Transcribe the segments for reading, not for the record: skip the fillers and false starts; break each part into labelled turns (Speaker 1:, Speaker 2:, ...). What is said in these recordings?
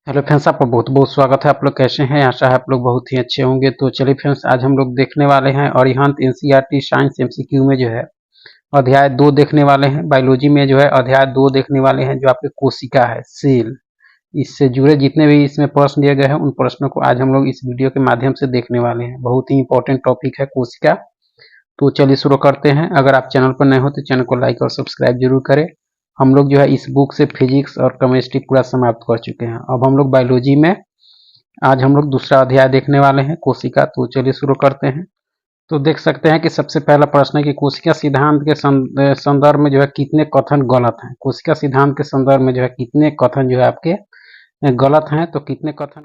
Speaker 1: Hello friends, आपका बहुत बहुत स्वागत है। आप लोग कैसे हैं? आशा है आप लोग बहुत ही अच्छे होंगे। तो चलिए फ्रेंड्स, आज हम लोग देखने वाले हैं अरिहंत एनसीईआरटी साइंस एमसीक्यू में जो है अध्याय 2 देखने वाले हैं। बायोलॉजी में जो है अध्याय 2 देखने वाले हैं, जो आपके कोशिका है, सेल। इससे जुड़े जितने भी इसमें प्रश्न दिए गए हैं उन प्रश्नों को आज हम लोग इस वीडियो के माध्यम से देखने वाले हैं। बहुत ही इंपॉर्टेंट टॉपिक है कोशिका। तो चलिए शुरू करते हैं। अगर आप चैनल पर नए हो तो चैनल को लाइक और सब्सक्राइब जरूर करें। हम लोग जो है इस बुक से फिजिक्स और केमिस्ट्री पूरा समाप्त कर चुके हैं। अब हम लोग बायोलॉजी में आज हम लोग दूसरा अध्याय देखने वाले हैं, कोशिका। तो चलिए शुरू करते हैं। तो देख सकते हैं कि सबसे पहला प्रश्न है कि कोशिका सिद्धांत के संदर्भ में जो है कितने कथन गलत हैं। कोशिका सिद्धांत के संदर्भ में जो है कितने कथन जो है आपके गलत हैं। तो कितने कथन,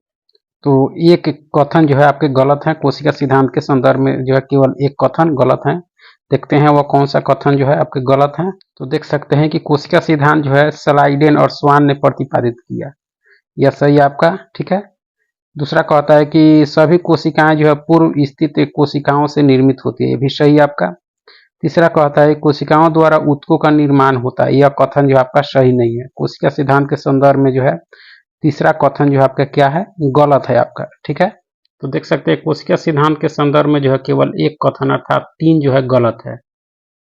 Speaker 1: तो एक कथन जो है आपके गलत है। कोशिका सिद्धांत के संदर्भ में जो है केवल एक कथन गलत है। देखते हैं वह कौन सा कथन जो है आपके गलत है। तो देख सकते हैं कि कोशिका सिद्धांत जो है स्लाइडेन और स्वान ने प्रतिपादित किया। यह सही आपका, ठीक है। दूसरा कहता है कि सभी कोशिकाएं जो है पूर्व स्थित कोशिकाओं से निर्मित होती है। ये भी सही आपका। तीसरा कहता है कोशिकाओं द्वारा ऊतकों का निर्माण होता है। यह कथन जो आपका सही नहीं है। कोशिका सिद्धांत के संदर्भ में जो है तीसरा कथन जो आपका क्या है, गलत है आपका, ठीक है। तो देख सकते हैं कोशिका सिद्धांत के संदर्भ में जो है केवल एक कथन अर्थात 3 जो है गलत है।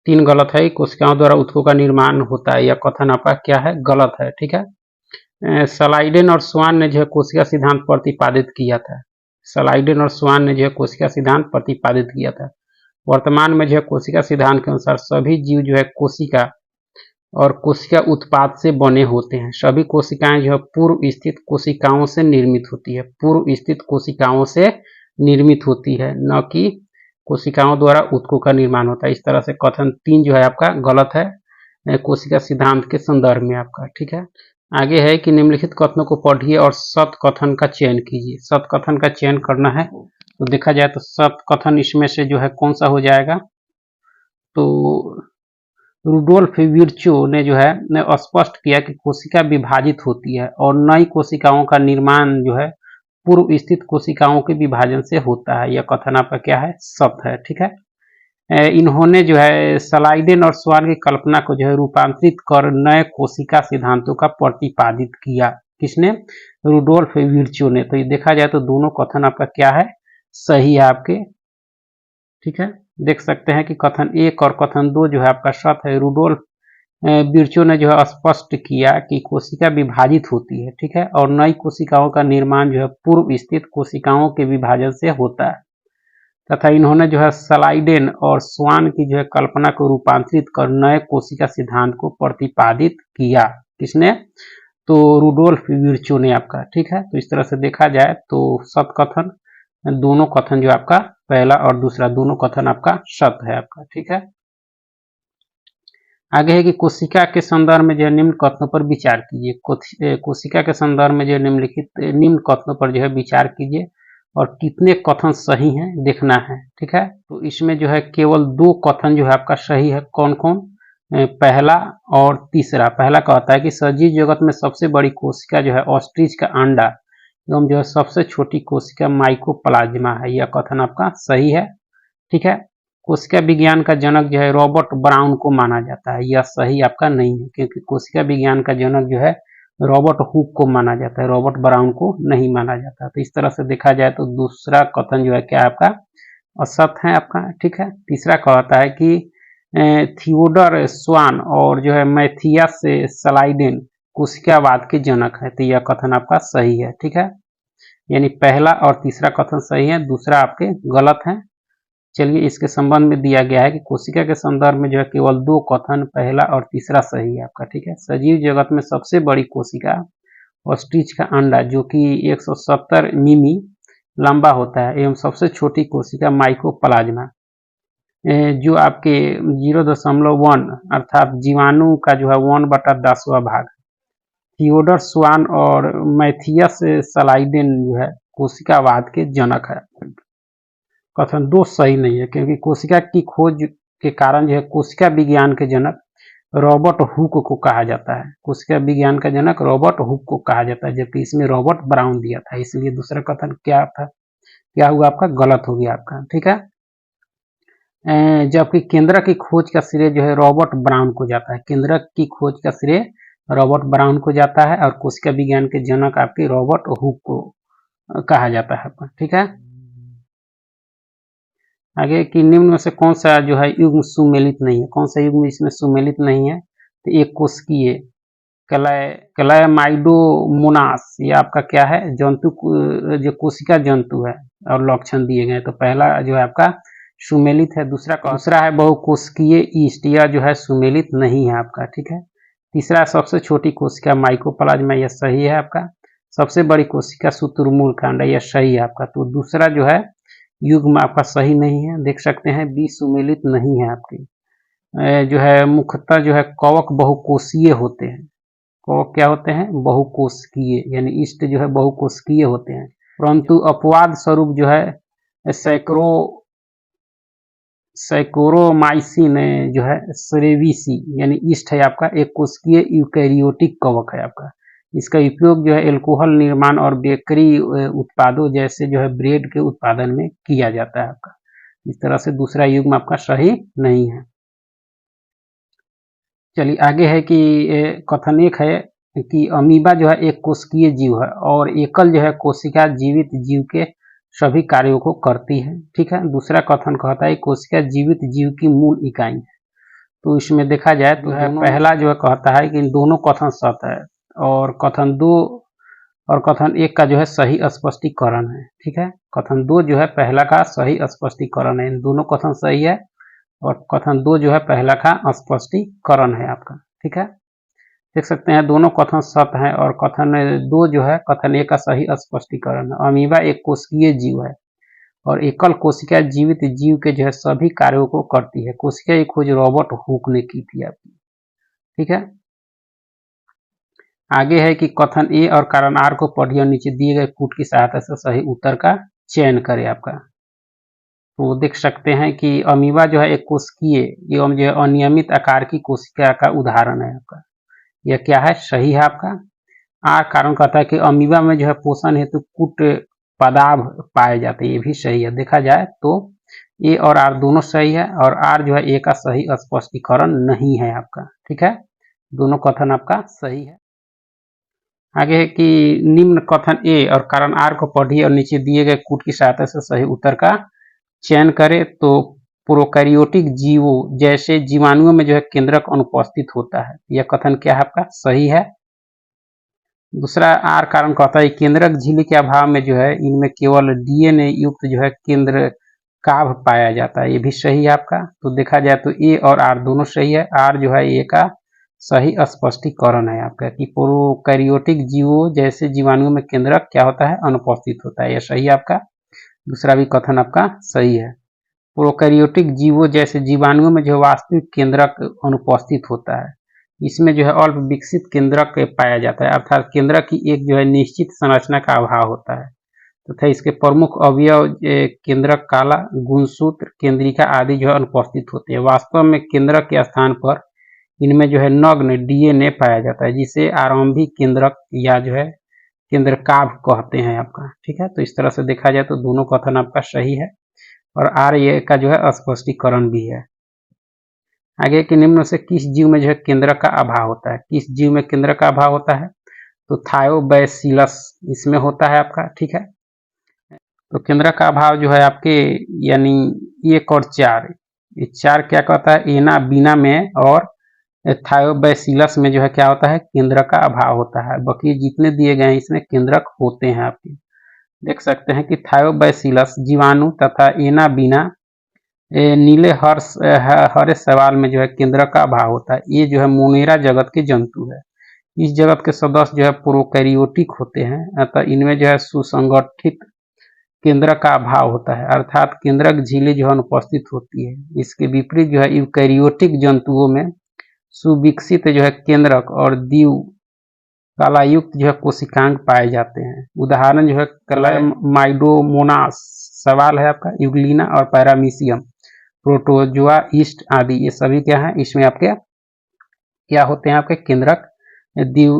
Speaker 1: 3 गलत है। कोशिकाओं द्वारा ऊतकों का निर्माण होता है, यह कथन आपका क्या है, गलत है, ठीक है। स्लाइडेन और स्वान ने जो है कोशिका सिद्धांत प्रतिपादित किया था। स्लाइडेन और स्वान ने जो है कोशिका सिद्धांत प्रतिपादित किया था। वर्तमान में जो है कोशिका सिद्धांत के अनुसार सभी जीव जो है कोशिका और कोशिका उत्पाद से बने होते हैं। सभी कोशिकाएं जो है पूर्व स्थित कोशिकाओं से निर्मित होती है। पूर्व स्थित कोशिकाओं से निर्मित होती है, न कि कोशिकाओं द्वारा ऊतकों का निर्माण होता है। इस तरह से कथन 3 जो है आपका गलत है कोशिका सिद्धांत के संदर्भ में आपका, ठीक है। आगे है कि निम्नलिखित कथनों को पढ़िए और सत कथन का चयन कीजिए। सत कथन का चयन करना है। तो देखा जाए तो सत कथन इसमें से जो है कौन सा हो जाएगा, तो रुडोल्फ विर्चो ने जो है स्पष्ट किया कि कोशिका विभाजित होती है और नई कोशिकाओं का निर्माण जो है पूर्व स्थित कोशिकाओं के विभाजन से होता है। यह कथन आपका क्या है, सत है, ठीक है। इन्होंने जो है स्लाइडेन और स्वान की कल्पना को जो है रूपांतरित कर नए कोशिका सिद्धांतों का प्रतिपादित किया। किसने? रुडोल्फ विर्चो ने। तो ये देखा जाए तो दोनों कथन आपका क्या है, सही है आपके, ठीक है। देख सकते हैं कि कथन 1 और कथन 2 जो है आपका सत है। रुडोल्फ विर्चो ने जो है स्पष्ट किया कि कोशिका विभाजित होती है, ठीक है, और नई कोशिकाओं का निर्माण जो है पूर्व स्थित कोशिकाओं के विभाजन से होता है। तथा इन्होंने जो है स्लाइडेन और स्वान की जो है कल्पना को रूपांतरित कर नए कोशिका सिद्धांत को प्रतिपादित किया। किसने? तो रुडोल्फ विर्चो ने आपका, ठीक है। तो इस तरह से देखा जाए तो सत कथन, दोनों कथन जो आपका पहला और दूसरा दोनों कथन आपका सत है आपका, ठीक है। आगे है कि कोशिका के संदर्भ में जो है निम्न कथनों पर विचार कीजिए। कोशिका के संदर्भ में जो है निम्नलिखित निम्न कथनों पर जो है विचार कीजिए और कितने कथन सही हैं देखना है, ठीक है। तो इसमें जो है केवल 2 कथन जो है आपका सही है। कौन कौन? पहला और तीसरा। पहला कहता है कि सजीव जगत में सबसे बड़ी कोशिका जो है ऑस्ट्रिच का अंडा एवं जो है सबसे छोटी कोशिका माइकोप्लाज्मा है। यह कथन आपका सही है, ठीक है। कोशिका विज्ञान का जनक जो है रॉबर्ट ब्राउन को माना जाता है। यह सही आपका नहीं है, क्योंकि कोशिका विज्ञान का जनक जो है रॉबर्ट हुक को माना जाता है, रॉबर्ट ब्राउन को नहीं माना जाता। तो इस तरह से देखा जाए तो दूसरा कथन जो है क्या आपका असत है आपका, ठीक है। तीसरा कहता है कि थियोडर स्वान और जो है मैथियस स्लाइडेन कोशिकावाद के जनक है। तो यह कथन आपका सही है, ठीक है। यानी पहला और तीसरा कथन सही है, दूसरा आपके गलत है। चलिए इसके संबंध में दिया गया है कि कोशिका के संदर्भ में जो है केवल 2 कथन, पहला और तीसरा सही है आपका, ठीक है। सजीव जगत में सबसे बड़ी कोशिका ऑस्ट्रिच का अंडा जो कि 170 मिमी लंबा होता है एवं सबसे छोटी कोशिका माइकोप्लाज्मा जो आपके 0.1 अर्थात जीवाणु का जो है 1/10वां भाग। थियोडर स्वान और मैथियस स्लाइडेन जो है कोशिकावाद के जनक है। कथन 2 सही नहीं है, क्योंकि कोशिका की खोज के कारण जो है कोशिका विज्ञान के जनक रॉबर्ट हुक को कहा जाता है। कोशिका विज्ञान का जनक रॉबर्ट हुक को कहा जाता है, जबकि इसमें रॉबर्ट ब्राउन दिया था। इसलिए दूसरा कथन क्या था, क्या हुआ आपका, गलत हो गया आपका, ठीक है। जबकि केंद्रक की खोज का श्रेय जो है रॉबर्ट ब्राउन को जाता है। केंद्रक की खोज का श्रेय रॉबर्ट ब्राउन को जाता है और कोशिका विज्ञान के जनक आपके रॉबर्ट हुक को कहा जाता है आपका। ठीक है, आगे कि निम्न में से कौन सा जो है युग्म सुमेलित नहीं है, कौन सा युग्म इसमें सुमेलित नहीं है, तो एक कोशिकीय क्लामाइडोमोनास, ये आपका क्या है, जंतु जो कोशिका जंतु है और लक्षण दिए गए। तो पहला जो है आपका सुमेलित है, दूसरा है बहुकोशिकीय ईस्ट, यह जो है सुमेलित नहीं है आपका। ठीक है, तीसरा सबसे छोटी कोशिका माइकोप्लाज्मा, यह सही है आपका। सबसे बड़ी कोशिका शुतुरमुर्ग कांड, यह सही है आपका। तो दूसरा जो है युग्म आपका सही नहीं है, देख सकते हैं बी सुमेलित नहीं है आपकी। जो है मुख्यतः जो है कवक बहुकोषीय होते हैं, कवक क्या होते हैं, बहुकोशिकीय, यानी ईस्ट जो है बहुकोशिकीय होते हैं, परंतु अपवाद स्वरूप जो है सैकोरोमाइसिन जो है सेरेविसी यानी ईस्ट है आपका, एक कोशिकीय यूकैरियोटिक कवक है आपका। इसका उपयोग जो है एल्कोहल निर्माण और बेकरी उत्पादों जैसे जो है ब्रेड के उत्पादन में किया जाता है आपका। इस तरह से दूसरा युग्म आपका सही नहीं है। चलिए आगे है कि कथन एक है कि अमीबा जो है एक कोशिकीय जीव है और एकल जो है कोशिका जीवित जीव के सभी कार्यों को करती है। ठीक है, दूसरा कथन कहता है कोशिका जीवित जीव की मूल इकाई है। तो इसमें देखा जाए तो है पहला जो है कहता है कि इन दोनों कथन सत्य है, और कथन 2 और कथन 1 का जो है सही स्पष्टीकरण है। ठीक है, कथन 2 जो है पहला का सही स्पष्टीकरण है, इन दोनों कथन सही है, और कथन 2 जो है पहला का स्पष्टीकरण है आपका। ठीक है, देख सकते हैं दोनों कथन सत्य हैं, और कथन 2 जो है कथन 1 का सही स्पष्टीकरण है। अमीबा एक कोशिकीय जीव है और एकल कोशिका जीवित जीव के जो है सभी कार्यों को करती है। कोशिका की खोज रॉबर्ट हुक ने की थी आपकी। ठीक है, आगे है कि कथन ए और कारण आर को पढ़िए और नीचे दिए गए कूट की सहायता से सही उत्तर का चयन करें आपका। तो देख सकते हैं कि अमीबा जो है एक कोशिकीय एवं जो है अनियमित आकार की कोशिका का उदाहरण है आपका। यह क्या है, सही है आपका। आर कारण कहता है कि अमीबा में जो है पोषण हेतु कूट पदार्थ पाए जाते हैं, ये भी सही है। देखा जाए तो ए और आर दोनों सही है, और आर जो है ए का सही स्पष्टीकरण नहीं है आपका। ठीक है, दोनों कथन आपका सही है। आगे है कि निम्न कथन ए और कारण आर को पढ़िए और नीचे दिए गए कूट की सहायता से सही उत्तर का चयन करें। तो प्रोकैरियोटिक जीवों जैसे जीवाणुओं में जो है केंद्रक अनुपस्थित होता है, यह कथन क्या है आपका, सही है। दूसरा आर कारण कहता है केंद्रक झिल्ली के अभाव में जो है इनमें केवल डीएनए युक्त जो है केंद्र काभ पाया जाता है, ये भी सही है आपका। तो देखा जाए तो ए और आर दोनों सही है, आर जो है ए का सही स्पष्टीकरण है आपका कि प्रोकैरियोटिक जीवों जैसे जीवाणुओं में केंद्रक क्या होता है, अनुपस्थित होता है, यह सही है आपका। दूसरा भी कथन आपका सही है। प्रोकैरियोटिक जीवों जैसे जीवाणुओं में जो वास्तविक केंद्रक अनुपस्थित होता है, इसमें जो है अल्प विकसित केंद्रक पाया जाता है, अर्थात केंद्रक की एक जो है निश्चित संरचना का अभाव होता है तथा इसके प्रमुख अवयव केंद्रक, काला, गुणसूत्र, केंद्रिका आदि जो है अनुपस्थित होते हैं। वास्तव में केंद्रक के स्थान पर इनमें जो है नग्न डीएनए पाया जाता है, जिसे आरंभिक केंद्रक या जो है केंद्रकाभ कहते हैं आपका। ठीक है, तो इस तरह से देखा जाए तो दोनों कथन आपका सही है, और आर ए का जो है स्पष्टीकरण भी है। आगे के निम्न से किस जीव में जो है केंद्रक का अभाव होता है, किस जीव में केंद्रक का अभाव होता है, तो थायोबैसिलस इसमें होता है आपका। ठीक है, तो केंद्रक का अभाव जो है आपके यानी 1 और 4, ये 4 क्या कहता है, एना बीना में और थायोबैसिलस में जो है क्या होता है, केंद्रक का अभाव होता है। बाकी जितने दिए गए हैं इसमें केंद्रक होते हैं आपके। देख सकते हैं कि थायोबैसिलस जीवाणु तथा एना बीना नीले हरे सवाल में जो है केंद्रक का अभाव होता है। ये जो है मोनेरा जगत के जंतु है। इस जगत के सदस्य जो है प्रोकैरियोटिक होते हैं, अतः इनमें जो है सुसंगठित केंद्रक का अभाव होता है, अर्थात केंद्रक झिल्ली जो है अनुपस्थित होती है। इसके विपरीत जो है यूकैरियोटिक जंतुओं में सुविकसित जो है केंद्रक और द्विव कलायुक्त जो है कोशिकांग पाए जाते हैं। उदाहरण जो है क्लामाइडोमोनास सवाल है आपका, यूग्लिना और पैरामीशियम, प्रोटोजोआ, ईस्ट आदि, ये सभी क्या है, इसमें आपके क्या होते हैं, आपके केंद्रक द्विव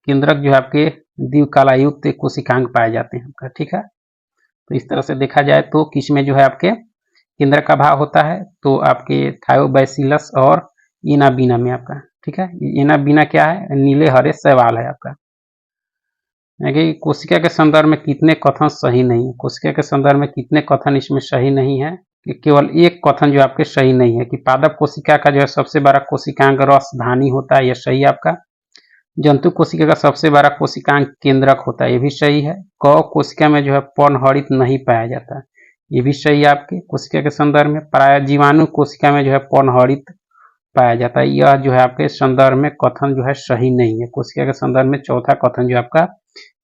Speaker 1: केंद्रक जो है आपके द्विव कलायुक्त कोशिकांग पाए जाते हैं आपका। ठीक है, तो इस तरह से देखा जाए तो किसमें जो है आपके केंद्रक का अभाव होता है, तो आपके थायोबैसिलस और इनाबीना में आपका। ठीक है, एना बिना क्या है, नीले हरे शैवाल है आपका। आगे कोशिका के संदर्भ में कितने कथन सही नहीं है, कोशिका के संदर्भ में कितने कथन इसमें सही नहीं है, कि केवल एक कथन जो आपके सही नहीं है कि पादप कोशिका का जो है सबसे बड़ा कोशिकांग रसधानी होता है, यह सही है आपका। जंतु कोशिका का सबसे बड़ा कोशिकांग केंद्रक होता है, ये भी सही है। क कोशिका में जो है पर्णहरित नहीं पाया जाता, ये भी सही है आपके कोशिका के संदर्भ में। प्राय जीवाणु कोशिका में जो है पर्णहरित पाया जाता है, यह जो है आपके संदर्भ में कथन जो है सही नहीं है। कोशिका के संदर्भ में चौथा कथन जो आपका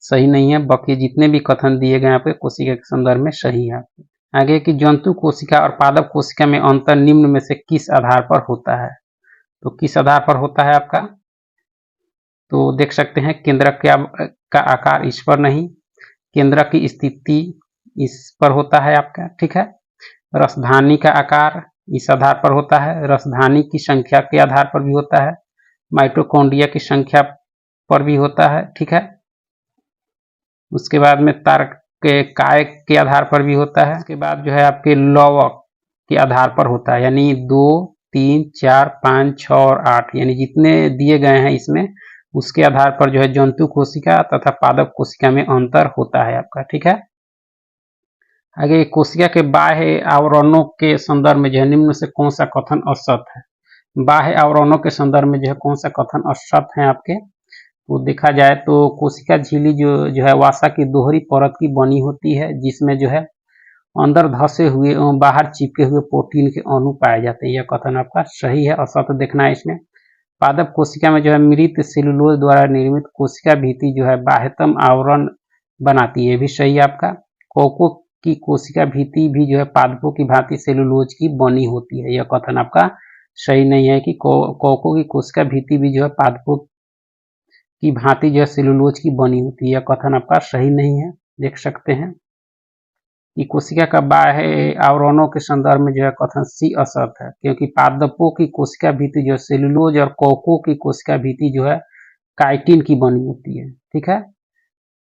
Speaker 1: सही नहीं है, बाकी जितने भी कथन दिए गए आपके कोशिका के संदर्भ में सही है। आगे की जंतु कोशिका और पादप कोशिका में अंतर निम्न में से किस आधार पर होता है, तो किस आधार पर होता है आपका, तो देख सकते हैं केंद्रक का आकार इस पर नहीं, केंद्रक की स्थिति इस पर होता है आपका, ठीक है। रसधानी का आकार इस आधार पर होता है, रसधानी की संख्या के आधार पर भी होता है, माइटोकॉन्ड्रिया की संख्या पर भी होता है, ठीक है। उसके बाद में तारक के काय के आधार पर भी होता है। उसके बाद जो है आपके लवक के आधार पर होता है, यानी 2, 3, 4, 5, 6 और 8 यानी जितने दिए गए हैं इसमें उसके आधार पर जो है जंतु कोशिका तथा पादप कोशिका में अंतर होता है आपका, ठीक है। आगे कोशिका के बाह्य आवरणों के संदर्भ में जो है निम्न से कौन सा कथन असत है, बाह्य आवरणों के संदर्भ में जो है कौन सा कथन असत है आपके, तो देखा जाए तो कोशिका झिल्ली जो है वसा की दोहरी परत की बनी होती है, जिसमें जो है अंदर धसे हुए एवं बाहर चिपके हुए प्रोटीन के अणु पाए जाते हैं, यह कथन आपका सही है, असत देखना है इसमें। पादप कोशिका में जो है मृत सेलुलोज द्वारा निर्मित कोशिका भित्ति जो है बाह्यतम आवरण बनाती है, भी सही है आपका। कोको की कोशिका भित्ति भी जो है पादपों की भांति सेलुलोज की बनी होती है, यह कथन आपका सही नहीं है कि कोको की कोशिका भित्ति भी जो है पादपों की भांति जो है सेलुलोज की बनी होती है, यह कथन आपका सही नहीं है। देख सकते हैं कि कोशिका का बाह्य आवरणों के संदर्भ में जो है कथन सी असत है, क्योंकि पादपों की कोशिका भित्ति जो है सेलुलोज और कोको की कोशिका भित्ति जो है काइटिन की बनी होती है, ठीक है।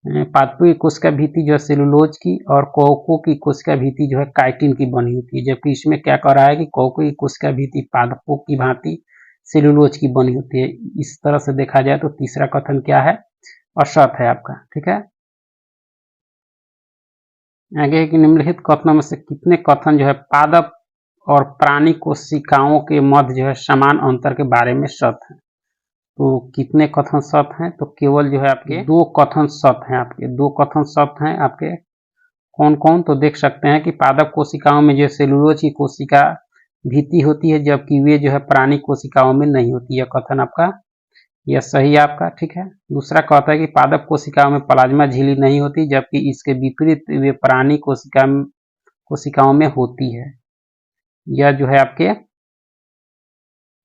Speaker 1: पादपों की कोशिका भित्ति जो है सेलुलोज की और कोको की कोशिका भित्ति जो है काइटिन की बनी होती है, जबकि इसमें क्या कह रहा है कि कोको की कोशिका भित्ति पादपों की भांति सेलुलोज की बनी होती है। इस तरह से देखा जाए तो तीसरा कथन क्या है, असत है आपका, ठीक है। आगे की निम्नलिखित कथनों में से कितने कथन जो है पादप और प्राणी कोशिकाओं के मध्य जो है समान अंतर के बारे में सत है, तो कितने कथन सत हैं, तो केवल जो है आपके 2 कथन सत हैं, आपके 2 कथन सत हैं आपके। कौन कौन, तो देख सकते हैं कि पादप कोशिकाओं में जो सेलुलोज की कोशिका भित्ति होती है, जबकि वे जो है प्राणी कोशिकाओं में नहीं होती, यह कथन आपका यह सही है आपका, ठीक है। दूसरा कहता है कि पादप कोशिकाओं में प्लाज्मा झिल्ली नहीं होती, जबकि इसके विपरीत वे प्राणी कोशिकाओं में होती है, यह जो है आपके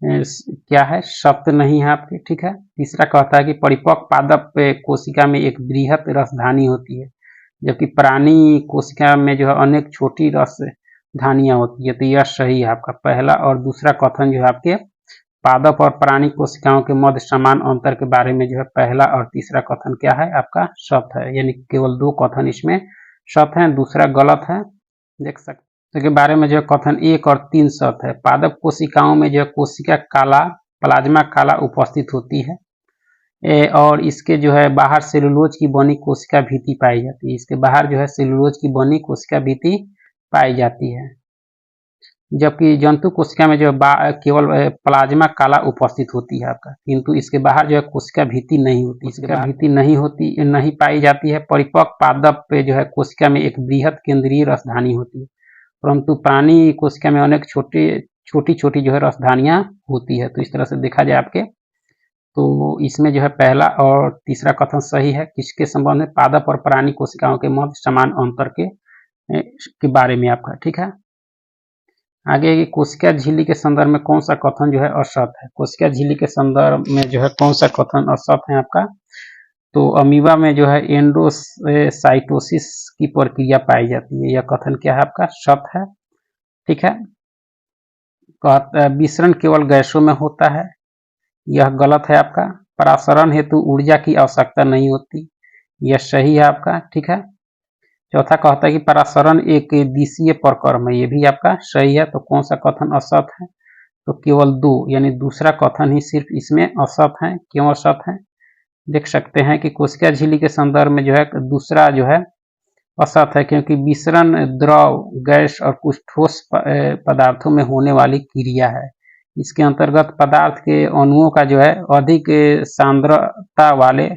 Speaker 1: क्या है, सत्य नहीं है आपके, ठीक है। तीसरा कहता है कि परिपक्व पादप कोशिका में एक बृहत रसधानी होती है, जबकि प्राणी कोशिका में जो है अनेक छोटी रसधानियां होती है, तो यह सही है आपका पहला और दूसरा कथन जो है आपके पादप और प्राणी कोशिकाओं के मध्य समान अंतर के बारे में जो है पहला और तीसरा कथन क्या है आपका सत्य है, यानी केवल 2 कथन इसमें सत्य है, दूसरा गलत है। देख सकते के बारे में जो है कथन 1 और 3 सत्य है। पादप कोशिकाओं में जो है कोशिका काला प्लाज्मा काला उपस्थित होती है और इसके जो है बाहर सेलुलोज की बनी कोशिका भित्ति पाई जाती है, इसके बाहर जो है सेलुलोज की बनी कोशिका भित्ति पाई जाती है, जबकि जंतु कोशिका में जो केवल प्लाज्मा काला उपस्थित होती है आपका, किंतु इसके बाहर जो है कोशिका भित्ति नहीं होती, कोशिका भित्ति नहीं पाई जाती है। परिपक्व पादप पे जो है कोशिका में एक बृहत केंद्रीय रसधानी होती है, परंतु प्राणी कोशिका में अनेक छोटी छोटी जो है रसधानियां होती है, तो इस तरह से देखा जाए आपके तो इसमें जो है पहला और तीसरा कथन सही है, किसके संबंध में, पादप और प्राणी कोशिकाओं के मध्य समान अंतर के बारे में आपका, ठीक है। आगे कोशिका झिल्ली के संदर्भ में कौन सा कथन जो है असत है, कोशिका झिल्ली के संदर्भ में जो है कौन सा कथन असत है आपका, तो अमीबा में जो है एंडोसाइटोसिस की प्रक्रिया पाई जाती है, यह कथन क्या है आपका सत है, ठीक है। विसरण केवल गैसों में होता है, यह गलत है आपका। परासरण हेतु ऊर्जा की आवश्यकता नहीं होती, यह सही है आपका, ठीक है। चौथा कहता है कि परासरण एक दिशीय प्रक्रम है, ये भी आपका सही है, तो कौन सा कथन असत है, तो केवल 2 यानी दूसरा कथन ही सिर्फ इसमें असत है। क्यों असत है? देख सकते हैं कि कोशिका झिल्ली के संदर्भ में जो है दूसरा जो है असत है, क्योंकि विसरण द्रव, गैस और कुछ ठोस पदार्थों में होने वाली क्रिया है। इसके अंतर्गत पदार्थ के अणुओं का जो है अधिक सांद्रता वाले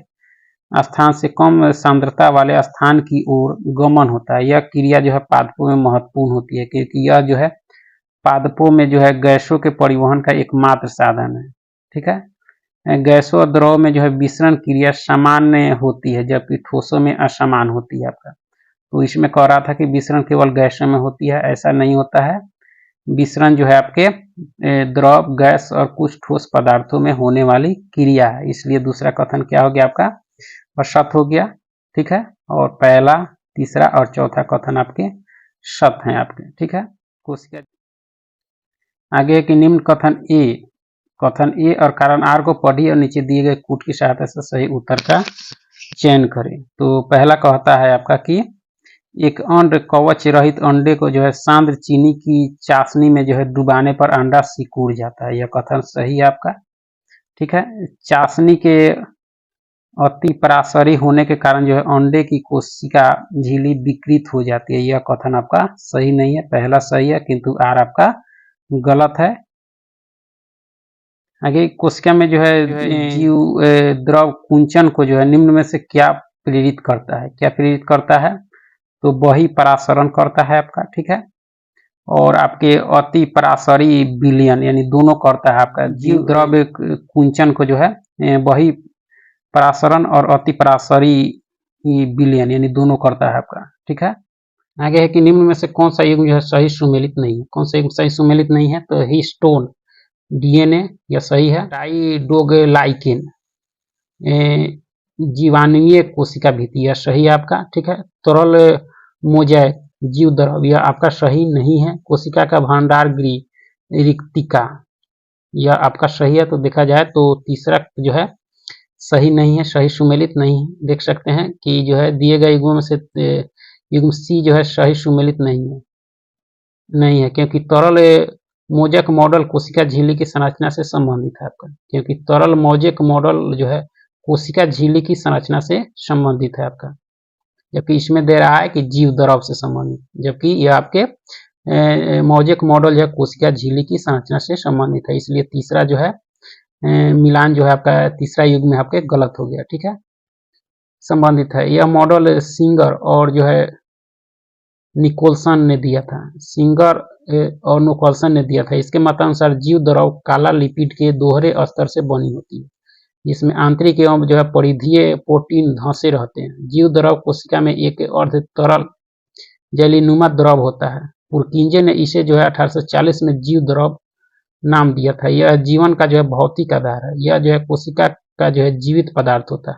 Speaker 1: स्थान से कम सांद्रता वाले स्थान की ओर गमन होता है। यह क्रिया जो है पादपों में महत्वपूर्ण होती है, क्योंकि यह जो है पादपों में जो है गैसों के परिवहन का एकमात्र साधन है। ठीक है, गैसों और द्रव में जो है विसरण क्रिया सामान्य होती है, जबकि ठोसों में असमान होती है आपका। तो इसमें कह रहा था कि विसरण केवल गैसों में होती है, ऐसा नहीं होता है। विसरण जो है आपके द्रव, गैस और कुछ ठोस पदार्थों में होने वाली क्रिया है, इसलिए दूसरा कथन क्या हो गया आपका? असत हो गया। ठीक है, और पहला, तीसरा और चौथा कथन आपके सत हैं आपके। ठीक है, कोशिका आगे कि निम्न कथन ए और कारण आर को पढ़िए और नीचे दिए गए कूट की सहायता से सही उत्तर का चयन करें। तो पहला कहता है आपका कि एक अंड कवच रहित अंडे को जो है सांद्र चीनी की चाशनी में जो है डुबाने पर अंडा सिकुड़ जाता है। यह कथन सही है आपका। ठीक है, चाशनी के अति पराशरी होने के कारण जो है अंडे की कोशिका झिल्ली विकृत हो जाती है। यह कथन आपका सही नहीं है। पहला सही है, किंतु आर आपका गलत है। आगे कोशिका में जो है जीव द्रव कुंचन को जो है निम्न में से क्या प्रेरित करता है? क्या प्रेरित करता है? तो वही परासरण करता है आपका। ठीक है, और आपके अति पराशरी विलयन यानी दोनों करता है आपका। जीव द्रव कुंचन को जो है वही परासरण और अति पराशरी विलयन यानी दोनों करता है आपका। ठीक है, आगे है कि निम्न में से कौन सा युग्म जो है सही सुमेलित नहीं है? कौन सा युग्म सही सुमेलित नहीं है? तो हिस्टोन डीएनए, यह सही है। डाइडोगलाइकेन जीवाणुीय कोशिका भित्ति, यह सही है आपका। ठीक है, तरल मोजैक जीव द्रव, यह आपका सही नहीं है। कोशिका का भंडार गृह रिक्तिका, यह आपका सही है। तो देखा जाए तो तीसरा जो है सही नहीं है, सही सुमेलित नहीं है। देख सकते हैं कि जो है दिए गए युग्मों में से युग्म सी जो है सही सुमेलित नहीं है, क्योंकि तरल मोजैक मॉडल कोशिका झिल्ली की संरचना से संबंधित है आपका। क्योंकि तरल मोजैक मॉडल जो है कोशिका झिल्ली की संरचना से संबंधित है आपका, जबकि इसमें दे रहा है कि जीव द्रव से संबंधित, जबकि यह आपके मोजैक मॉडल जो है कोशिका झिल्ली की संरचना से संबंधित है। इसलिए तीसरा जो है मिलान जो है आपका तीसरा युग्म में आपके गलत हो गया। ठीक है, संबंधित है। यह मॉडल सिंगर और जो है निकोलसन ने दिया था। सिंगर और निकोलसन ने दिया था। इसके मतानुसार जीव द्रव काला लिपिड के दोहरे स्तर से बनी होती है, जिसमें आंतरिक एवं जो है परिधीय प्रोटीन धंसे रहते हैं। जीव द्रव कोशिका में एक अर्ध तरल जेलीनुमा द्रव होता है। पुरकिंजे ने इसे जो है 1840 में जीव द्रव नाम दिया था। यह जीवन का जो है भौतिक आधार है। यह जो है कोशिका का जो है जीवित पदार्थ होता है,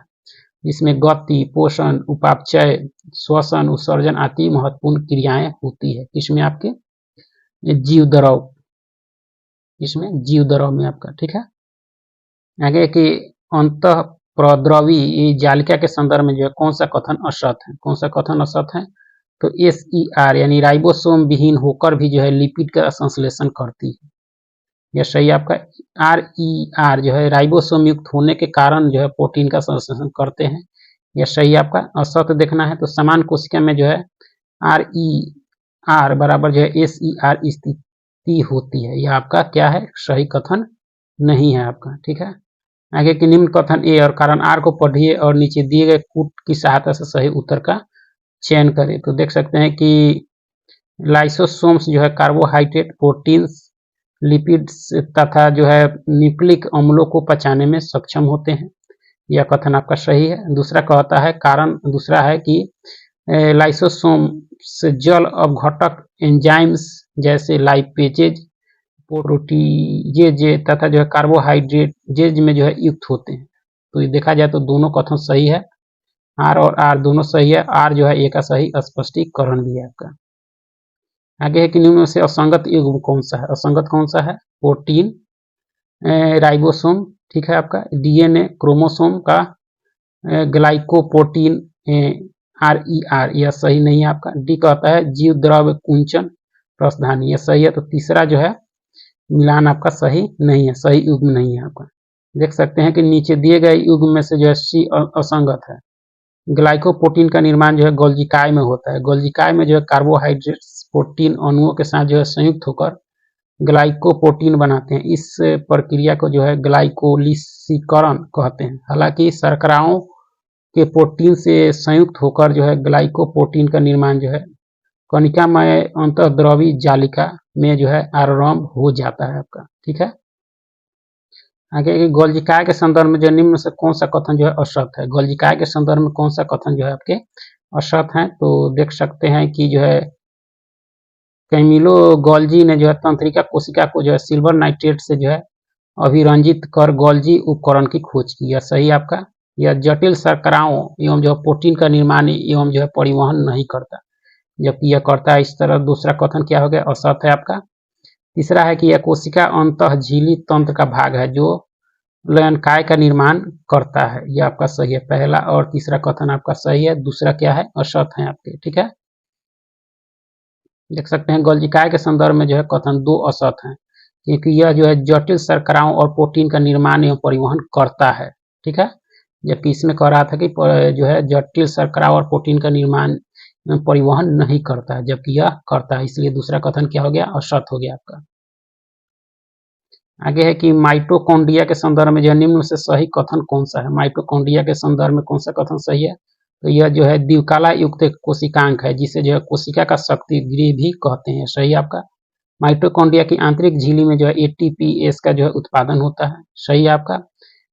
Speaker 1: इसमें गति, पोषण, उपापचय, श्वसन, उत्सर्जन आदि महत्वपूर्ण क्रियाएं होती है। इसमें आपके जीव द्रव, इसमें जीव द्रव में आपका। ठीक है, आगे कि अंतः प्रद्रवी जालिका के संदर्भ में जो है कौन सा कथन असत है? कौन सा कथन असत है? तो SER यानी राइबोसोम विहीन होकर भी जो है लिपिड का संश्लेषण करती है, यह सही आपका। RER जो है राइबोसोम युक्त होने के कारण जो है प्रोटीन का संश्लेषण करते हैं, यह सही आपका। असत देखना है तो समान कोशिका में जो है RER बराबर जो है SER स्थिति होती है, यह आपका क्या है? सही कथन नहीं है आपका। ठीक है, आगे कि निम्न कथन ए और कारण आर को पढ़िए और नीचे दिए गए कूट की सहायता से सही उत्तर का चयन करें। तो देख सकते हैं कि लाइसोसोम्स जो है कार्बोहाइड्रेट, प्रोटीन्स, लिपिड्स तथा जो है न्यूक्लिक अम्लों को पचाने में सक्षम होते हैं, यह कथन आपका सही है। दूसरा कहता है कारण, दूसरा है कि लाइसोसोम्स जल अवघटक एंजाइम्स जैसे लाइपेजेज, प्रोटीजेज तथा जो है कार्बोहाइड्रेटेज में जो है युक्त होते हैं। तो देखा जाए तो दोनों कथन सही है, आर और आर दोनों सही है। आर जो है ए का सही स्पष्टीकरण भी है आपका। आगे है कि निम्न में से असंगत युग्म कौन सा है? असंगत कौन सा है? प्रोटीन, राइबोसोम, ठीक है आपका। DNA, क्रोमोसोम का ग्लाइकोप्रोटीन, RER, यह सही नहीं है आपका। डी कहता है जीव द्रव कुंचन प्रस्थानी, यह सही है। तो तीसरा जो है मिलान आपका सही नहीं है, सही युग्म नहीं है आपका। देख सकते हैं कि नीचे दिए गए युग्म में से जो है सी असंगत है। ग्लाइकोप्रोटीन का निर्माण जो है गोल्जी काय में होता है। गोल्जी काय में जो है कार्बोहाइड्रेट्स प्रोटीन अणुओं के साथ जो है संयुक्त होकर ग्लाइकोप्रोटीन बनाते हैं। इस प्रक्रिया को जो है ग्लाइकोलिसीकरण कहते हैं। हालांकि शर्कराओं के प्रोटीन से संयुक्त होकर जो है ग्लाइकोप्रोटीन का निर्माण जो है कणिकामय अंतःद्रवी जालिका में जो है आरंभ हो जाता है आपका। ठीक है, आगे गोल्जी काय के संदर्भ में जो निम्न से कौन सा कथन जो है असत है। गोल्जी काय के संदर्भ में कौन सा कथन जो है आपके असत है, तो देख सकते हैं कि जो है कैमिलो गोल्जी ने जो है तंत्रिका कोशिका को जो है सिल्वर नाइट्रेट से जो है अभिरंजित कर गोल्जी उपकरण की खोज की। यह सही आपका। यह जटिल शर्कराओं एवं जो प्रोटीन का निर्माण एवं जो है परिवहन नहीं करता, जबकि यह करता है। इस तरह दूसरा कथन क्या हो गया, असत है आपका। तीसरा है कि यह कोशिका अंतःझिली तंत्र का भाग है जो लयनकाय का निर्माण करता है। यह आपका सही है। पहला और तीसरा कथन आपका सही है, दूसरा क्या है, असत है आपके। ठीक है, देख सकते हैं गोल्जिकाय के संदर्भ में जो है कथन दो असत है, क्योंकि यह जो है जटिल शर्कराओं और प्रोटीन का निर्माण एवं परिवहन करता है। ठीक है, जबकि इसमें कह रहा था कि जो है जटिल शर्करा और प्रोटीन का निर्माण परिवहन नहीं करता है, जबकि यह करता है। इसलिए दूसरा कथन क्या हो गया, असत हो गया आपका। आगे है कि माइटोकॉन्ड्रिया के संदर्भ में जो निम्न से सही कथन कौन सा है। माइटोकॉन्ड्रिया के संदर्भ में कौन सा कथन सही है, तो यह जो है द्विकला युक्त कोशिकांक है, जिसे जो है कोशिका का शक्ति गृह भी कहते हैं। सही आपका। माइटोकॉन्ड्रिया की आंतरिक झिल्ली में जो है एटीपीएस का जो है उत्पादन होता है। सही आपका।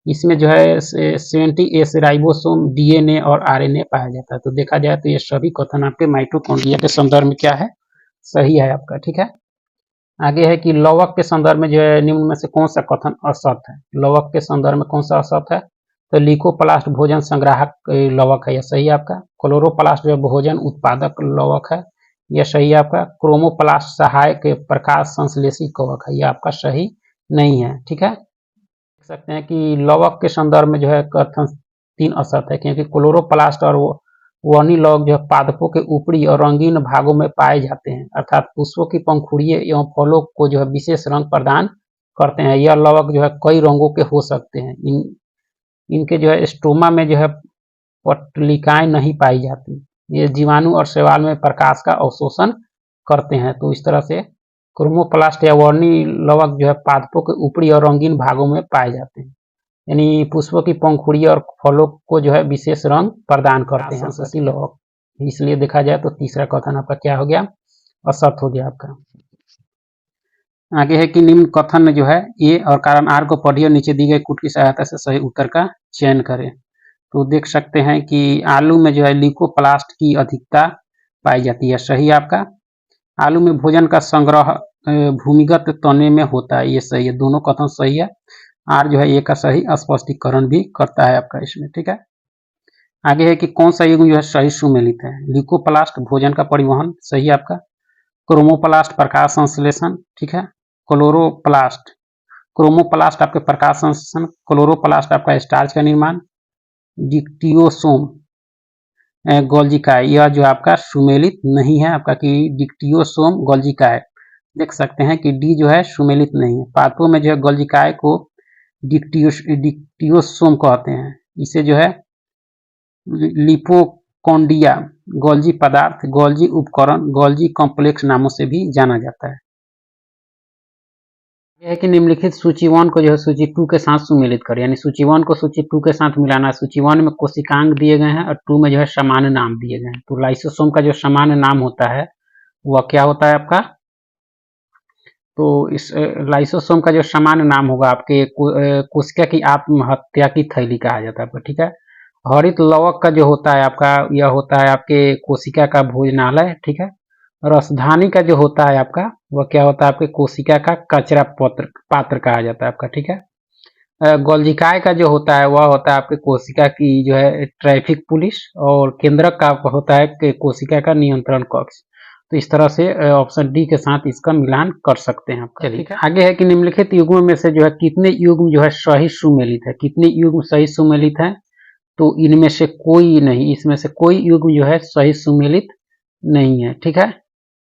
Speaker 1: इसमें जो है 70S राइबोसोम, डीएनए और आरएनए पाया जाता है। तो देखा जाए तो ये सभी कथन आपके माइटोकॉन्ड्रिया के संदर्भ में क्या है, सही है आपका। ठीक है, आगे है कि लवक के संदर्भ में जो है निम्न में से कौन सा कथन असत है। लवक के संदर्भ में कौन सा असत है, तो लिकोप्लास्ट भोजन संग्राहक लवक है, यह सही है आपका। क्लोरोप्लास्ट जो भोजन उत्पादक लवक है, यह सही है आपका। क्रोमोप्लास्ट सहायक प्रकाश संश्लेषी कवक है, यह आपका सही नहीं है। ठीक है, देख सकते हैं कि लवक के संदर्भ में जो है कथन तीन असत है, क्योंकि क्लोरोप्लास्ट और वर्णी लवक जो है पादपों के ऊपरी और रंगीन भागों में पाए जाते हैं, अर्थात पुष्पों की पंखुड़ियों एवं फलों को जो है विशेष रंग प्रदान करते हैं। यह लवक जो है कई रंगों के हो सकते हैं। इनके जो है स्टोमा में जो है पटलिकाएं नहीं पाई जाती। ये जीवाणु और शैवाल में प्रकाश का अवशोषण करते हैं। तो इस तरह से क्रोमोप्लास्ट या वर्णी लवक जो है पादपों के ऊपरी और रंगीन भागों में पाए जाते हैं, यानी पुष्पों की पंखुड़ी और फलों को जो है विशेष रंग प्रदान करते हैं ससी लवक। इसलिए देखा जाए तो तीसरा कथन आपका क्या हो गया, असत हो गया आपका। आगे है कि निम्न कथन में जो है ए और कारण आर को पढ़िए और नीचे दी गई कूट की सहायता से सही उत्तर का चयन करें। तो देख सकते हैं कि आलू में जो है ल्यूकोप्लास्ट की अधिकता पाई जाती है। सही आपका। आलू में भोजन का संग्रह भूमिगत तने में होता है, ये सही है। दोनों कथन सही है। आर जो है ए का सही स्पष्टीकरण भी करता है आपका इसमें। ठीक है, आगे है कि कौन सा युग्म जो है सही सुमेलित है। ल्यूकोप्लास्ट भोजन का परिवहन, सही आपका। क्रोमोप्लास्ट प्रकाश संश्लेषण, ठीक है। क्लोरोप्लास्ट, क्रोमोप्लास्ट आपके प्रकाश संश्लेषण, क्लोरोप्लास्ट आपका स्टार्च का निर्माण, डिक्टियोसोम गोल्जिकाय, यह जो आपका सुमेलित नहीं है आपका कि डिक्टियोसोम गोल्जिकाय। देख सकते हैं कि डी जो है सुमेलित नहीं है। पादपों में जो है गोल्जिकाय को डिक्टियोसोम कहते हैं। इसे जो है लिपोकॉन्डिया, गोल्जी पदार्थ, गोल्जी उपकरण, गोल्जी कॉम्प्लेक्स नामों से भी जाना जाता है। यह है कि निम्नलिखित सूची 1 को जो है सूची 2 के साथ सुमेलित करें, यानी सूची 1 को सूची 2 के साथ मिलाना है। सूची 1 में कोशिकांग दिए गए हैं और 2 में जो है सामान्य नाम दिए गए हैं। तो लाइसोसोम का जो सामान्य नाम होता है वह क्या होता है आपका, तो इस लाइसोसोम का जो सामान्य नाम होगा आपके कोशिका की आत्महत्या की थैली कहा जाता है आपका। ठीक है, हरित लवक का जो होता है आपका, यह होता है आपके कोशिका का भोजनालय। ठीक है, रसधानी का जो होता है आपका वह क्या होता है आपके कोशिका का कचरा पात्र कहा जाता है आपका। ठीक है, गोल्जिकाय का जो होता है वह होता है आपके कोशिका की जो है ट्रैफिक पुलिस, और केंद्रक का होता है कोशिका का नियंत्रण कक्ष। तो इस तरह से ऑप्शन डी के साथ इसका मिलान कर सकते हैं आपका। ठीक है, आगे है कि निम्नलिखित युग्म में से जो है कितने युग्म जो है सही सुमेलित है। कितने युग्म सही सुमेलित है, तो इनमें से कोई नहीं, इसमें से कोई युग्म जो है सही सुमेलित नहीं है। ठीक है,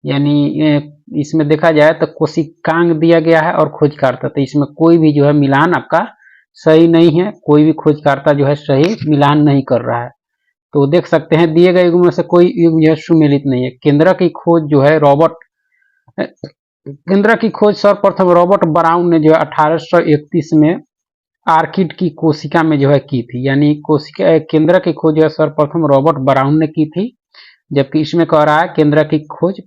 Speaker 1: यानी इसमें देखा जाए तो कोशिकांग दिया गया है और खोजकर्ता, तो इसमें कोई भी जो है मिलान आपका सही नहीं है, कोई भी खोजकर्ता जो है सही मिलान नहीं कर रहा है। तो देख सकते हैं दिए गए युग्म में से कोई युग्म जो है सुमेलित नहीं है। केंद्र की खोज जो है केंद्र की खोज सर्वप्रथम रॉबर्ट ब्राउन ने जो है 1831 में आर्किड की कोशिका में जो है की थी। यानी कोशिका केंद्र की खोज जो है सर्वप्रथम रॉबर्ट ब्राउन ने की थी, जबकि इसमें कह रहा है केंद्र की खोज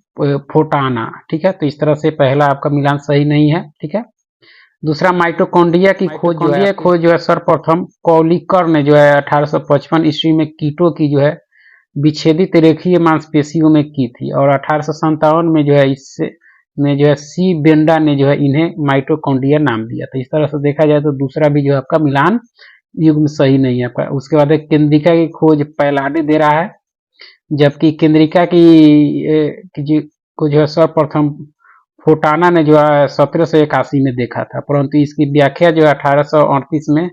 Speaker 1: फोटाना। ठीक है, तो इस तरह से पहला आपका मिलान सही नहीं है। ठीक है, दूसरा माइटोकॉन्ड्रिया की खोज जो है सर्वप्रथम कौलिकर ने जो है 1855 ईस्वी में कीटों की जो है विच्छेदित रेखीय मांसपेशियों में की थी, और 1857 में जो है इससे में जो है सी बेंडा ने जो है इन्हें माइटोकॉन्ड्रिया नाम दिया। तो इस तरह से देखा जाए तो दूसरा भी जो है आपका मिलान युग्म सही नहीं है आपका। उसके बाद केंद्रिका की खोज पैलाडे दे रहा है, जबकि केंद्रिका को जो है सर्वप्रथम फोटाना ने जो है 1781 में देखा था, परंतु इसकी व्याख्या जो है 1838 में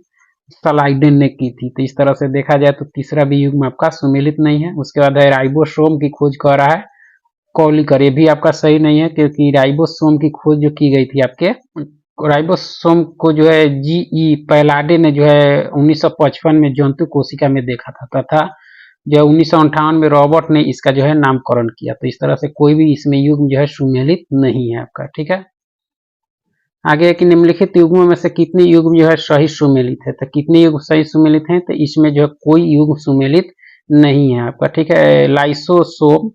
Speaker 1: सलाइडेन ने की थी। तो इस तरह से देखा जाए तो तीसरा भी युग्म आपका सुमेलित नहीं है। उसके बाद है राइबोसोम की खोज कर रहा है कौलिकर, ये भी आपका सही नहीं है, क्योंकि राइबोसोम की खोज जो की गई थी आपके राइबोसोम को जो है जी पैलाडे ने जो है 1955 में जंतु कोशिका में देखा था, तथा जो 1958 में रॉबर्ट ने इसका जो है नामकरण किया। तो इस तरह से कोई भी इसमें युग्म जो है सुमेलित नहीं है आपका। ठीक है, आगे कि निम्नलिखित युग्मों में से कितने युग्म जो है सही सुमेलित है, तो कितने युग्म सही सुमेलित हैं, तो इसमें जो है कोई युग्म सुमेलित नहीं है आपका। ठीक है, लाइसोसोम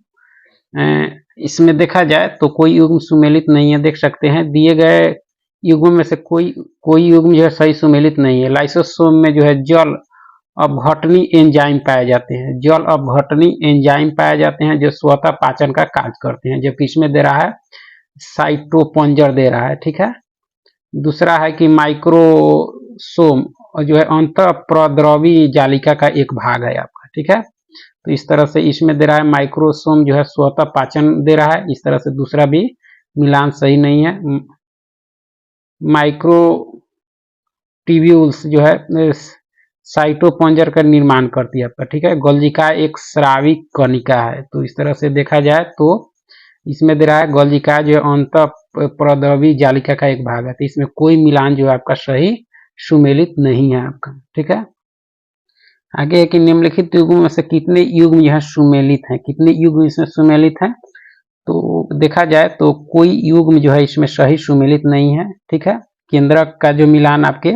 Speaker 1: इसमें देखा जाए तो कोई युग्म सुमेलित नहीं है। देख सकते हैं दिए गए युग्म में से कोई युग्म जो है सही सुमेलित नहीं है। लाइसोसोम में जो है जल अपघटनी एंजाइम पाए जाते हैं, जल अपघटनी एंजाइम पाए जाते हैं जो स्वतः पाचन का कार्य करते हैं, जबकि इसमें दे रहा है साइटोपंजर दे रहा है। ठीक है, दूसरा है कि माइक्रोसोम जो है अंतःप्रद्रवी जालिका का एक भाग है आपका। ठीक है, तो इस तरह से इसमें दे रहा है माइक्रोसोम जो है स्वतः पाचन दे रहा है। इस तरह से दूसरा भी मिलान सही नहीं है। माइक्रोट्यूब्यूल्स जो है साइटोपंजर का निर्माण करती है आपका। ठीक है, गोल्जिका एक स्राविक कणिका है। तो इस तरह से देखा जाए तो इसमें दे रहा है गोल्जिका जो अंतःप्रद्रवी जालिका का एक भाग है। तो इसमें कोई मिलान जो है आपका सही सुमेलित नहीं है आपका। ठीक है, आगे है कि निम्नलिखित युग्म में से कितने युग्म यह सुमेलित हैं, कितने युग्म इसमें सुमेलित हैं, तो देखा जाए तो कोई युग्म जो है इसमें सही सुमेलित नहीं है। ठीक है, केंद्रक का जो मिलान आपके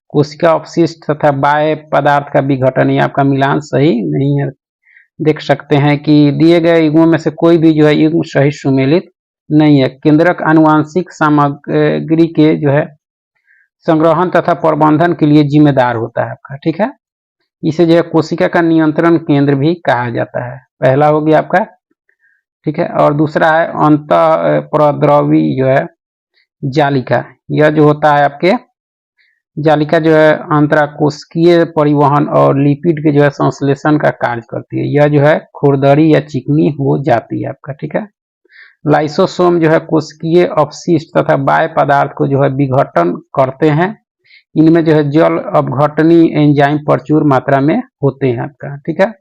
Speaker 1: कोशिका अपशिष्ट तथा बाह्य पदार्थ का विघटन, ये आपका मिलान सही नहीं है। देख सकते हैं कि दिए गए युग्मों में से कोई भी जो है युग्म सही सुमेलित नहीं है। केंद्रक आनुवांशिक सामग्री के जो है संग्रहण तथा प्रबंधन के लिए जिम्मेदार होता है आपका। ठीक है, इसे जो है कोशिका का नियंत्रण केंद्र भी कहा जाता है। पहला हो गया आपका। ठीक है, और दूसरा है अंतःप्रद्रवी जो है जालिका, यह जो होता है आपके जालिका जो है अंतराकोशिकीय परिवहन और लिपिड के जो है संश्लेषण का कार्य करती है। यह जो है खुरदरी या चिकनी हो जाती है आपका। ठीक है, लाइसोसोम जो है कोशिकीय अपशिष्ट तथा बाह्य पदार्थ को जो है विघटन करते हैं। इनमें जो है जल अपघटनी एंजाइम प्रचुर मात्रा में होते हैं आपका। ठीक है,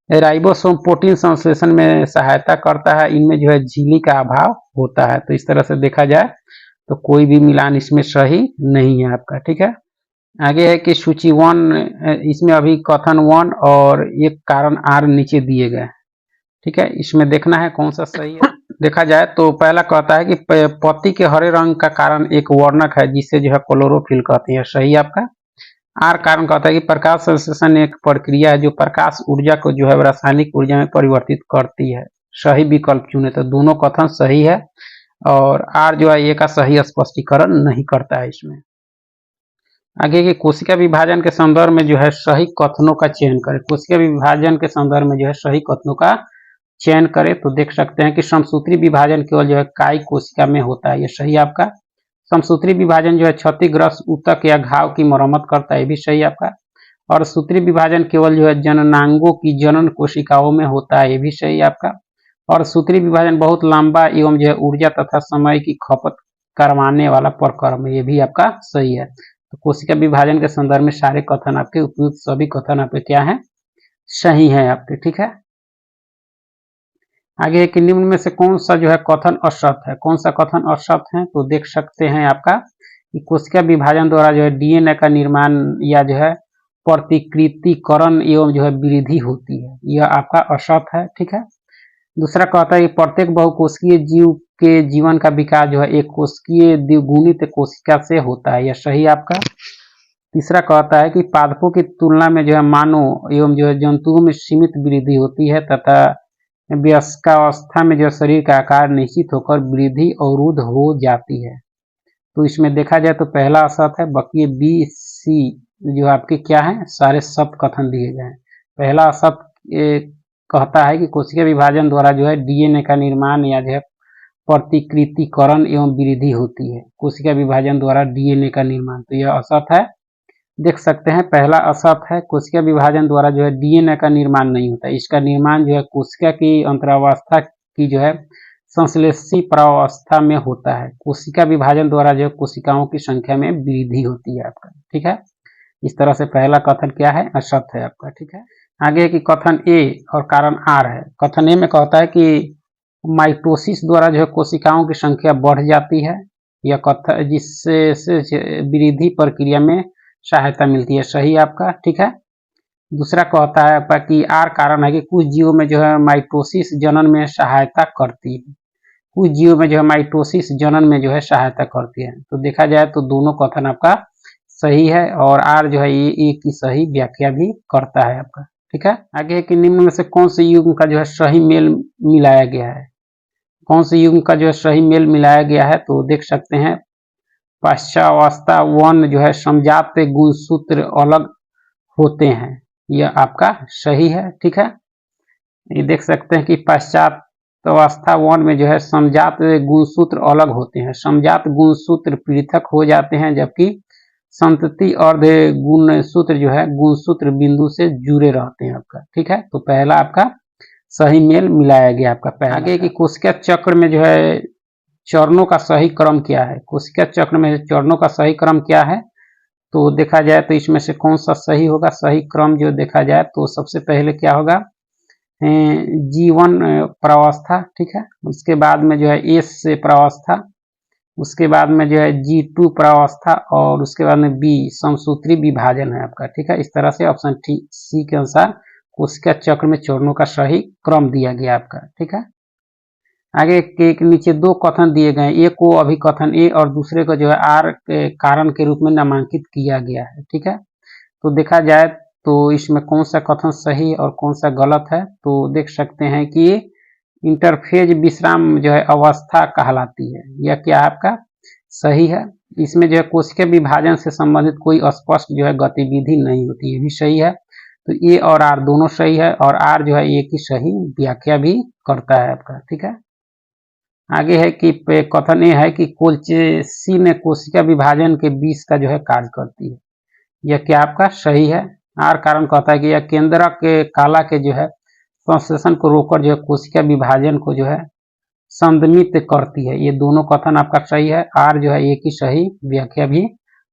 Speaker 1: राइबोसोम प्रोटीन संश्लेषण में सहायता करता है, इनमें जो है झिल्ली का अभाव होता है। तो इस तरह से देखा जाए तो कोई भी मिलान इसमें सही नहीं है आपका। ठीक है, आगे है कि सूची 1, इसमें अभी कथन 1 और एक कारण आर नीचे दिए गए। ठीक है, इसमें देखना है कौन सा सही है। देखा जाए तो पहला कहता है कि पत्ती के हरे रंग का कारण एक वर्णक है जिसे जो है क्लोरोफिल कहते हैं, सही आपका। आर कारण कहता है कि प्रकाश संश्लेषण एक प्रक्रिया है जो प्रकाश ऊर्जा को जो है रासायनिक ऊर्जा में परिवर्तित करती है, सही विकल्प चुने। तो दोनों कथन सही है, और आर जो है ये का सही स्पष्टीकरण नहीं करता है इसमें। आगे के कोशिका विभाजन के संदर्भ में जो है सही कथनों का चयन करें। कोशिका विभाजन के संदर्भ में जो है सही कथनों का चयन करें, तो देख सकते हैं कि समसूत्री विभाजन केवल जो है काई कोशिका में होता है, ये सही आपका। समसूत्री विभाजन जो है क्षतिग्रस्त ऊतक या घाव की मरम्मत करता है, ये भी सही आपका। और सूत्री विभाजन केवल जो है जननांगों की जनन कोशिकाओं में होता है, ये भी सही आपका। और सूत्री विभाजन बहुत लंबा एवं जो है ऊर्जा तथा समय की खपत करवाने वाला प्रक्रम है, ये भी आपका सही है। तो कोशिका विभाजन के संदर्भ में सारे कथन आपके उपयुक्त, सभी कथन आपके क्या है, सही है आपके। ठीक है, आगे है कि निम्न में से कौन सा जो है कथन असत है, कौन सा कथन असत है, तो देख सकते हैं आपका कि कोशिका विभाजन द्वारा जो है डीएनए का निर्माण या जो है प्रतिकृतिकरण एवं जो है वृद्धि होती है, यह आपका असत है। ठीक है। दूसरा कहता है कि प्रत्येक बहुकोशिकीय जीव के जीवन का विकास जो है एक कोशिकीय द्विगुणित कोशिका से होता है, यह सही आपका। तीसरा कहता है कि पादपों की तुलना में जो है मानव एवं जो है जंतुओं में सीमित वृद्धि होती है तथा वयस्कावस्था में जो शरीर का आकार निश्चित होकर वृद्धि अवरुद्ध हो जाती है। तो इसमें देखा जाए तो पहला असत है, बाकी बी सी जो आपके क्या है, सारे सत कथन दिए गए हैं। पहला असत कहता है कि कोशिका विभाजन द्वारा जो है डीएनए का निर्माण या जो है प्रतिकृतिकरण एवं वृद्धि होती है, कोशिका विभाजन द्वारा डीएनए का निर्माण, तो यह असत है। देख सकते हैं पहला असत है, कोशिका विभाजन द्वारा जो है डीएनए का निर्माण नहीं होता, इसका निर्माण जो है कोशिका की अंतरावस्था की जो है संश्लेषी प्रावस्था में होता है। कोशिका विभाजन द्वारा जो कोशिकाओं की संख्या में वृद्धि होती है आपका। ठीक है। इस तरह से पहला कथन क्या है, असत है आपका। ठीक है। आगे की कथन ए और कारण आर है। कथन ए में कहता है कि माइटोसिस द्वारा जो है कोशिकाओं की संख्या बढ़ जाती है, यह कथन जिससे वृद्धि प्रक्रिया में सहायता मिलती है, सही आपका। ठीक है। दूसरा कहता है आपका कि आर कारण है कि कुछ जीवों में जो है माइटोसिस जनन में सहायता करती है, कुछ जीवों में जो है माइटोसिस जनन में जो है सहायता करती है। तो देखा जाए तो दोनों कथन आपका सही है और आर जो है ये की सही व्याख्या भी करता है आपका। ठीक है। आगे है कि निम्न में से कौन से युग्म का जो है सही मेल मिलाया गया है, कौन से युग्म का जो है सही मेल मिलाया गया है, तो देख सकते हैं पश्चावस्था वन जो है समजात गुणसूत्र अलग होते हैं, यह आपका सही है। ठीक है। ये देख सकते हैं कि पश्चात अवस्था वन में जो है समजात गुणसूत्र अलग होते हैं, समजात गुणसूत्र पृथक हो जाते हैं जबकि संतति अर्ध गुणसूत्र जो है गुणसूत्र बिंदु से जुड़े रहते हैं आपका। ठीक है। तो पहला आपका सही मेल मिलाया गया आपका पहला। आगे की कोशिका चक्र में जो है चरणों का सही क्रम क्या है, कोशिका चक्र में चरणों का सही क्रम क्या है, तो देखा जाए तो इसमें से कौन सा सही होगा, सही क्रम जो देखा जाए तो सबसे पहले क्या होगा, G1 प्रावस्था। ठीक है। उसके बाद में जो है एस से प्रावस्था, उसके बाद में जो है G2 प्रावस्था और उसके बाद में बी समसूत्री विभाजन है आपका। ठीक है। इस तरह से ऑप्शन सी के अनुसार कोशिका चक्र में चरणों का सही क्रम दिया गया आपका। ठीक है। आगे के नीचे दो कथन दिए गए, एक को अभिकथन ए और दूसरे को जो है आर के कारण के रूप में नामांकित किया गया है। ठीक है। तो देखा जाए तो इसमें कौन सा कथन सही और कौन सा गलत है, तो देख सकते हैं कि इंटरफेज विश्राम जो है अवस्था कहलाती है, यह क्या आपका सही है। इसमें जो है कोशिका विभाजन से संबंधित कोई स्पष्ट जो है गतिविधि नहीं होती, ये भी सही है। तो ए और आर दोनों सही है और आर जो है ए की सही व्याख्या भी करता है आपका। ठीक है। आगे है कि कथन ये है कि कोल्चेसिन कोशिका विभाजन के बीच का जो है कार्य करती है, यह क्या आपका सही है। आर कारण कहता है कि यह केंद्रक के काला के जो है संश्लेषण को रोककर जो है कोशिका विभाजन को जो है संदमित करती है, ये दोनों कथन आपका सही है। आर जो है ए की सही व्याख्या भी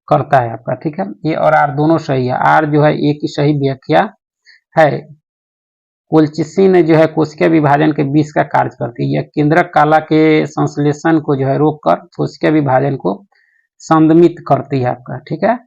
Speaker 1: करता है आपका। ठीक है। ए और आर दोनों सही है, आर जो है ए की सही व्याख्या है। कोल्चिसिन जो है कोशिका विभाजन के बीच का कार्य करती है, यह केंद्रक काला के संश्लेषण को जो है रोककर कोशिका विभाजन को संदमित करती है आपका। ठीक है।